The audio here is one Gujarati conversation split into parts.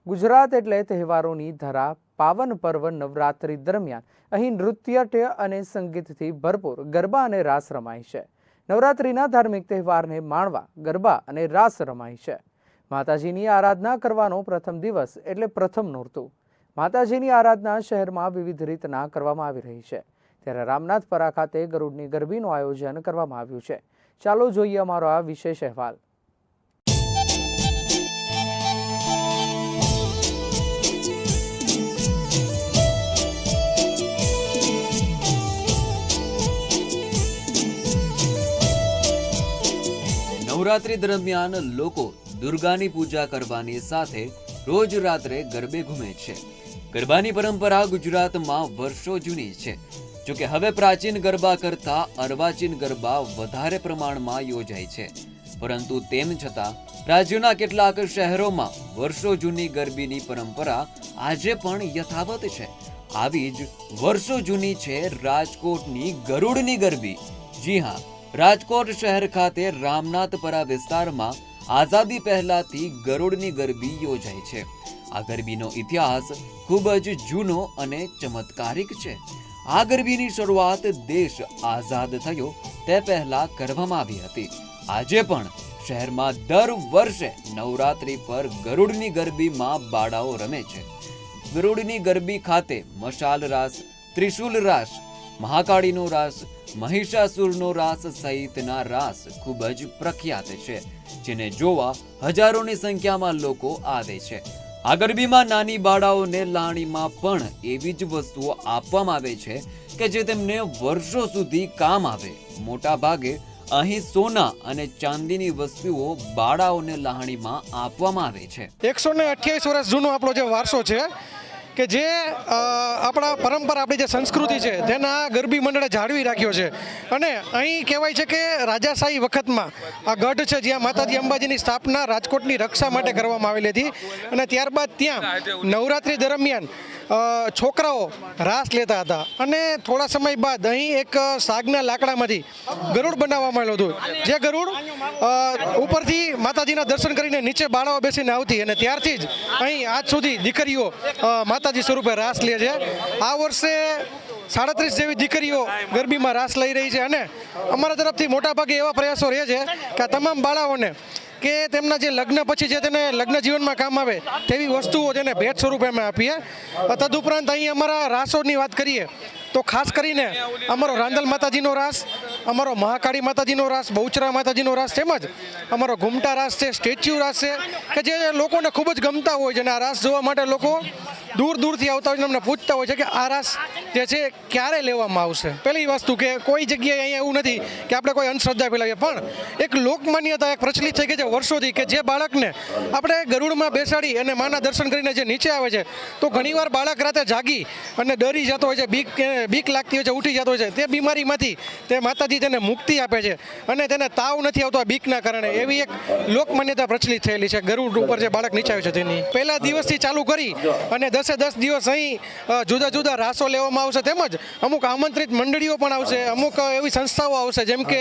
ગુજરાત એટલે તહેવારોની ધરા. પાવન પર્વ નવરાત્રિ દરમિયાન અહીં નૃત્ય અને સંગીતથી ભરપૂર ગરબા અને રાસ રમાય છે. નવરાત્રિના ધાર્મિક તહેવારને માણવા ગરબા અને રાસ રમાય છે. માતાજીની આરાધના કરવાનો પ્રથમ દિવસ એટલે પ્રથમ નોરતું. માતાજીની આરાધના શહેરમાં વિવિધ રીતના કરવામાં આવી રહી છે. ત્યારે રામનાથપરા ખાતે ગરુડની ગરબીનું આયોજન કરવામાં આવ્યું છે. ચાલો જોઈએ અમારો આ વિશેષ અહેવાલ. નવરાત્રી દરમિયાન લોકો દુર્ગાની પૂજા કરવાની સાથે રોજ રાત્રે ગરબે ઘૂમે છે. ગરબાની પરંપરા ગુજરાતમાં વર્ષો જૂની છે. જોકે હવે પ્રાચીન ગરબા કરતા અર્વાચીન ગરબા વધારે પ્રમાણમાં યોજાય છે. પરંતુ તેમ છતાં રાજ્યના કેટલાક શહેરોમાં વર્ષો જૂની ગરબીની પરંપરા આજે પણ યથાવત છે. આવી જ વર્ષો જૂની છે રાજકોટની ગરુડની ગરબી. જી હા, રાજકોટ શહેર ખાતે રામનાથપરા વિસ્તારમાં આઝાદી પહેલાથી ગરુડની ગરબી યોજાય છે. આ ગરબીનો ઇતિહાસ ખૂબ જ જૂનો અને ચમત્કારિક છે. આ ગરબીની શરૂઆત દેશ આઝાદ થયો તે પહેલા કરવામાં આવી હતી. આજે પણ શહેરમાં દર વર્ષે નવરાત્રી પર ગરુડની ગરબીમાં બાળાઓ રમે છે. ગરુડની ગરબી ખાતે મશાલ રાસ, ત્રિશુલ રાસ, મહાકાળીનો રાસ, મહિષાસુરનો રાસ સહિતના રાસ ખૂબ જ પ્રખ્યાત છે, જેને જોવા હજારોની સંખ્યામાં લોકો આવે છે. આ ગરબીમાં નાની બાળાઓને લાણીમાં પણ એવી જ વસ્તુઓ આપવામાં આવે છે કે જે તેમને વર્ષો સુધી કામ આવે. મોટા ભાગે અહીં સોના અને ચાંદીની વસ્તુઓ બાળાઓને લાણીમાં આપવામાં આવે છે. 128 વર્ષ જૂનો આપણો જે વારસો છે કે જે આપણા પરંપરા, આપણી જે સંસ્કૃતિ છે તેના ગરબી મંડળે જાળવી રાખ્યો છે. અને અહીં કહેવાય છે કે રાજાશાહી વખતમાં આ ગઢ છે જ્યાં માતાજી અંબાજીની સ્થાપના રાજકોટની રક્ષા માટે કરવામાં આવેલી હતી. અને ત્યારબાદ ત્યાં નવરાત્રી દરમિયાન છોકરાઓ રાસ લેતા હતા. અને થોડા સમય બાદ અહીં એક સાગના લાકડામાંથી ગરુડ બનાવવામાં આવેલું હતું. જે ગરુડ ઉપરથી માતાજીના દર્શન કરીને નીચે બાળાઓ બેસીને આવતી. અને ત્યારથી જ અહીં આજ સુધી દીકરીઓ માતાજી સ્વરૂપે રાસ લે છે. આ વર્ષે 37 જેવી દીકરીઓ ગરબીમાં રાસ લઈ રહી છે. અને અમારા તરફથી મોટાભાગે એવા પ્રયાસો રહે છે કે આ તમામ બાળાઓને કે તેમના જે લગ્ન પછી જે તેને લગ્ન જીવનમાં કામ આવે તેવી વસ્તુઓ તેને ભેટ સ્વરૂપે અમે આપીએ. તદુપરાંત અહીં અમારા રાસોની વાત કરીએ તો ખાસ કરીને અમારો રાંદલ માતાજીનો રાસ, અમારો મહાકાળી માતાજીનો રાસ, બહુચરા માતાજીનો રાસ, તેમજ અમારો ઘૂમટા રાસ છે, સ્ટેચ્યુ રાસ છે કે જે લોકોને ખૂબ જ ગમતા હોય છે. અને આ રાસ જોવા માટે લોકો દૂર દૂરથી આવતા હોય છે. અમને પૂછતા હોય છે કે આ રાસ જે છે ક્યારે લેવામાં આવશે. પહેલી વસ્તુ કે કોઈ જગ્યાએ અહીંયા એવું નથી કે આપણે કોઈ અંધશ્રદ્ધા ફેલાવીએ, પણ એક લોકમાન્યતા એક પ્રચલિત થઈ ગઈ છે વર્ષોથી કે જે બાળકને આપણે ગરુડમાં બેસાડી અને માના દર્શન કરીને જે નીચે આવે છે તો ઘણીવાર બાળક રાતે જાગી અને ડરી જતો હોય છે, બીક લાગતી હોય છે, ઉઠી જતો હોય છે. તે બીમારીમાંથી તે માતાજી તેને મુક્તિ આપે છે અને તેને તાવ નથી આવતો આ બીકના કારણે. એવી એક લોકમાન્યતા પ્રચલિત થયેલી છે ગરુડ ઉપર જે બાળક નીચે આવે છે તેની. પહેલા દિવસથી ચાલુ કરી અને 10 દિવસ અહીં જુદા જુદા રાસો લેવામાં આવશે. તેમજ અમુક આમંત્રિત મંડળીઓ પણ આવશે, અમુક એવી સંસ્થાઓ આવશે જેમ કે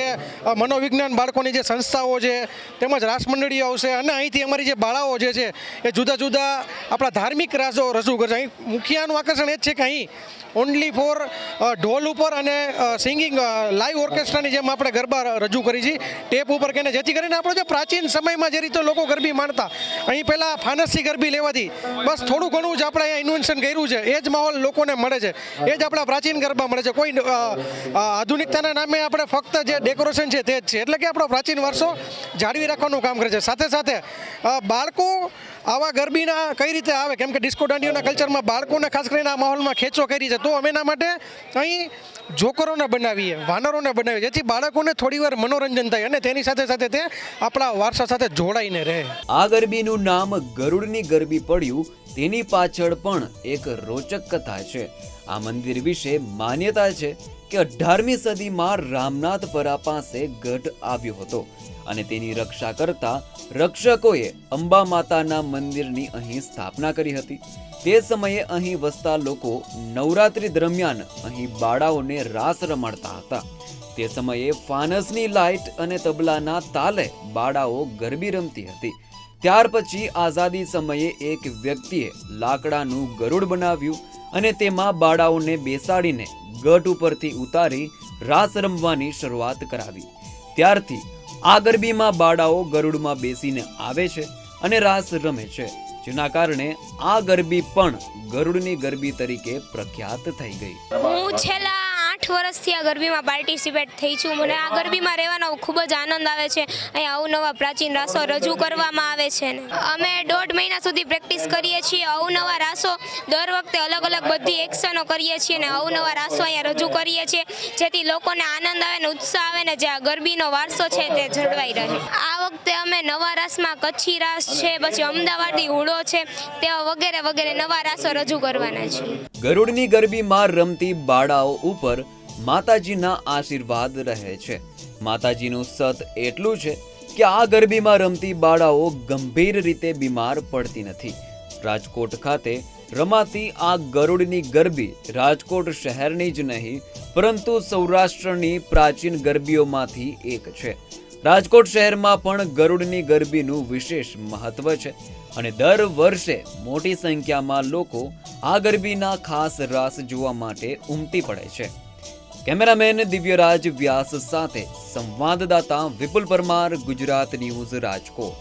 મનોવિજ્ઞાન બાળકોની જે સંસ્થાઓ છે, તેમજ રાસ મંડળીઓ આવશે. અને અહીંથી અમારી જે બાળાઓ જે છે એ જુદા જુદા આપણા ધાર્મિક રાસો રજૂ કરશે. અહીં મુખ્યનું આકર્ષણ એ જ છે કે અહીં ઓનલી ફોર ઢોલ ઉપર અને સિંગિંગ લાઈવ ઓર્કેસ્ટ્રાની જેમ આપણે ગરબા રજૂ કરી છે ટેપ ઉપર કે જેથી કરીને આપણો જે પ્રાચીન સમયમાં જે રીતે લોકો ગરબી માણતા, અહીં પહેલાં ફાનસથી ગરબી લેવાથી બસ થોડું ઘણું જ આપણે અહીંયા ઇન્વેન્શન કર્યું છે. એ જ માહોલ લોકોને મળે છે, એ જ આપણા પ્રાચીન ગરબા મળે છે. કોઈ આધુનિકતાના નામે આપણે ફક્ત જે ડેકોરેશન છે તે જ છે. એટલે કે આપણો પ્રાચીન વારસો જાળવી રાખવાનું કામ કરે છે. સાથે સાથે બાળકો આવા ગરબીના કઈ રીતે આવે, કેમ કે ડિસ્કો દાંડિયોના કલ્ચરમાં બાળકોને ખાસ કરીને આ માહોલમાં ખેંચો કરી છે. તો અમે એના માટે અહીં જોકરોને બનાવીએ, વાનરોને બનાવીએ, જેથી બાળકોને થોડીવાર મનોરંજન થાય અને તેની સાથે સાથે તે આપણા વારસા સાથે જોડાઈને રહે. આ ગરબીનું નામ ગરુડની ગરબી પડ્યું તેની પાછળ પણ એક રોચક કથા છે. આ મંદિર વિશે માન્યતા છે કે 18મી સદીમાં રામનાથપરા પાસે ગઢ આવ્યો હતો અને તેની રક્ષા કરતા રક્ષકોએ અંબા માતાના મંદિરની અહીં સ્થાપના કરી હતી. તે સમયે અહીં વસતા લોકો નવરાત્રી દરમિયાન અહીં બાળાઓને રાસ રમાડતા હતા. તે સમયે ફાનસની લાઇટ અને તબલાના તાલે બાળાઓ ગરબી રમતી હતી. ત્યાર પછી આઝાદી સમયે એક વ્યક્તિએ લાકડાનું ગરુડ બનાવ્યું અને તેમાં બાળાઓને બેસાડીને ગઢ ઉપરથી ઉતારી રાસ રમવાની શરૂઆત કરાવી. ત્યારથી આ ગરબીમાં બાળાઓ ગરુડમાં બેસીને આવે છે અને રાસ રમે છે, જેના કારણે આ ગરબી પણ ગરુડની ગરબી તરીકે પ્રખ્યાત થઈ ગઈ. હું છેલ્લા 8 વર્ષથી આ ગરબીમાં પાર્ટિસિપેટ થઈ છું. મને આ ગરબીમાં રહેવાનો ખૂબ જ આનંદ આવે છે. અહીંયા અવનવા પ્રાચીન રાસો રજૂ કરવામાં આવે છે ને અમે 1.5 મહિના સુધી પ્રેક્ટિસ કરીએ છીએ. અવનવા રાસો દર વખતે અલગ અલગ બધી એક્શનો કરીએ છીએ અને અવનવા રાસો અહીંયા રજૂ કરીએ છીએ, જેથી લોકોને આનંદ આવે ને ઉત્સાહ આવે ને જે આ ગરબીનો વારસો છે તે જળવાઈ રહે. આ વખતે અમે નવા રાસમાં કચ્છી રાસ છે, પછી અમદાવાદી હુડો છે, તેવા વગેરે વગેરે નવા રાસો રજૂ કરવાના છે. ગરુડની ગરબીમાં રમતી બાળાઓ ઉપર માતાજીના આશીર્વાદ રહે છે. માતાજીનું સત એટલું છે કે આ ગરબીમાં રમતી બાળાઓ ગંભીર રીતે બીમાર પડતી નથી. રાજકોટ ખાતે રમાતી આ ગરુડની ગરબી રાજકોટ શહેરની જ નહીં પરંતુ સૌરાષ્ટ્રની પ્રાચીન ગરબીઓમાંથી એક છે. રાજકોટ શહેરમાં પણ ગરુડની ગરબીનું વિશેષ મહત્વ છે અને દર વર્ષે મોટી સંખ્યામાં લોકો આ ગરબીના ખાસ રાસ જોવા માટે ઉમટી પડે છે. કેમેરામેન દિવ્યરાજ વ્યાસ સાથે સંવાદદાતા વિપુલ પરમાર, ગુજરાત ન્યૂઝ, રાજકોટ.